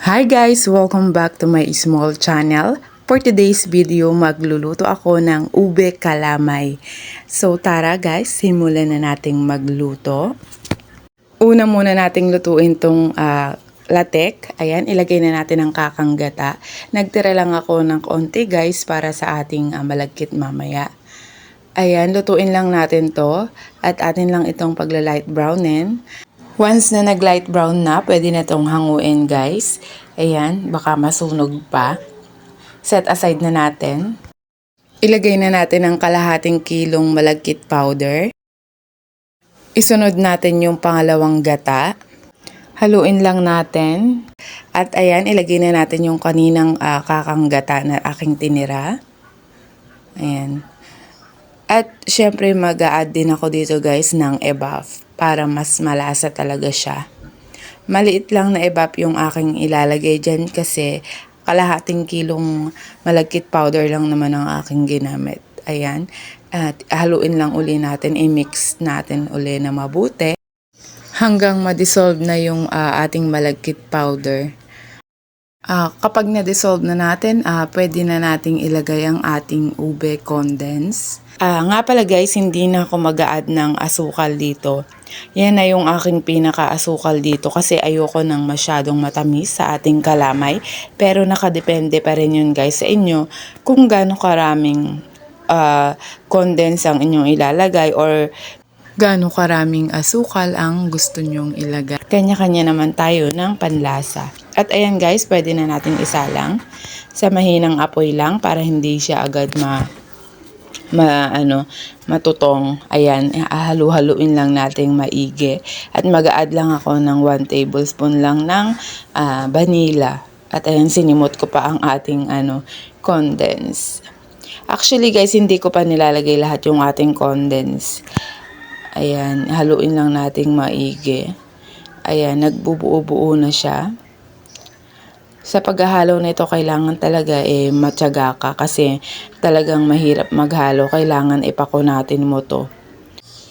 Hi guys! Welcome back to my small channel. For today's video, magluluto ako ng ube kalamay. So tara guys, simulan na nating magluto. Una muna nating lutuin tong latek. Ayan, ilagay na natin ang kakang gata. Nagtira lang ako ng konti guys para sa ating malagkit mamaya. Ayan, lutuin lang natin to at atin lang itong pagla-light brownin. Once na nag-light brown na, pwede na itong hanguin guys. Ayan, baka masunog pa. Set aside na natin. Ilagay na natin ang kalahating kilong malagkit powder. Isunod natin yung pangalawang gata. Haluin lang natin. At ayan, ilagay na natin yung kaninang kakang gata na aking tinira. Ayan. At syempre mag-a-add din ako dito guys ng ebaf para mas malasa talaga siya. Maliit lang na ebap yung aking ilalagay dyan kasi kalahating kilong malagkit powder lang naman ang aking ginamit. Ayan. At haluin lang uli natin, i-mix natin uli na mabuti hanggang ma-dissolve na yung ating malagkit powder. Kapag na-dissolve na natin, pwede na nating ilagay ang ating ube condense. Nga pala guys, hindi na ako mag-a-add ng asukal dito. Yan na yung aking pinaka-asukal dito kasi ayoko ng masyadong matamis sa ating kalamay. Pero nakadepende pa rin yun guys sa inyo kung gaano karaming condense ang inyong ilalagay or gaano karaming asukal ang gusto nyong ilagay. Kanya-kanya naman tayo ng panlasa. At ayan guys, pwede na natin isalang sa mahinang apoy lang para hindi siya agad matutong. Ayan, halu-haluin lang nating maigi. At mag-a-add lang ako ng 1 tablespoon lang ng vanilla. At ayan, sinimot ko pa ang ating condense. Actually guys, hindi ko pa nilalagay lahat yung ating condense. Ayan, haluin lang nating maigi. Ayan, nagbubuo-buo na siya. Sa paghahalo nito, kailangan talaga matyaga ka kasi talagang mahirap maghalo. Kailangan ipako natin mo to.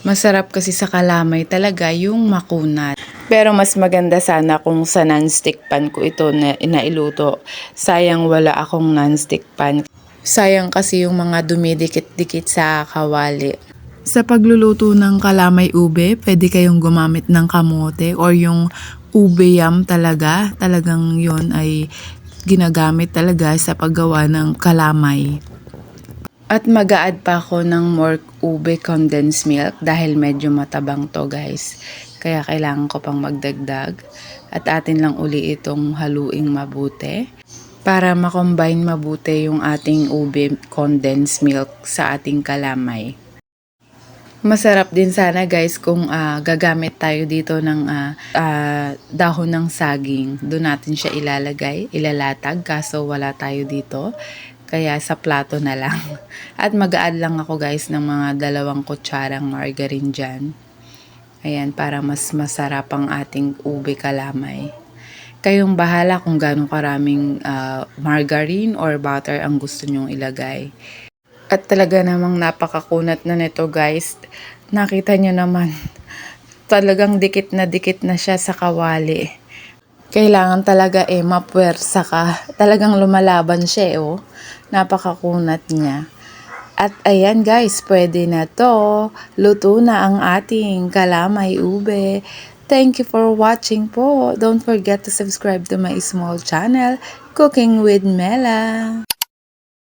Masarap kasi sa kalamay talaga yung makunat. Pero mas maganda sana kung sa non-stick pan ko ito na inailuto. Sayang wala akong non-stick pan. Sayang kasi yung mga dumidikit-dikit sa kawali. Sa pagluluto ng kalamay ube, pwede kayong gumamit ng kamote or yung ube yam talaga. Talagang yon ay ginagamit talaga sa paggawa ng kalamay. At mag-a-add pa ako ng more ube condensed milk dahil medyo matabang to guys. Kaya kailangan ko pang magdagdag. At atin lang uli itong haluing mabuti para makombine mabuti yung ating ube condensed milk sa ating kalamay. Masarap din sana guys kung gagamit tayo dito ng dahon ng saging. Doon natin siya ilalatag kaso wala tayo dito. Kaya sa plato na lang. At mag-a-add lang ako guys ng mga 2 kutsarang margarine dyan. Ayan, para mas masarap ang ating ube kalamay. Kayong bahala kung gaano karaming margarine or butter ang gusto nyong ilagay. At talaga namang napakakunat na nito guys. Nakita nyo naman, talagang dikit na siya sa kawali. Kailangan talaga mapuwersa ka. Talagang lumalaban siya Napakakunat niya. At ayan guys, pwede na to. Luto na ang ating kalamay ube. Thank you for watching po. Don't forget to subscribe to my small channel, Cooking with Mela.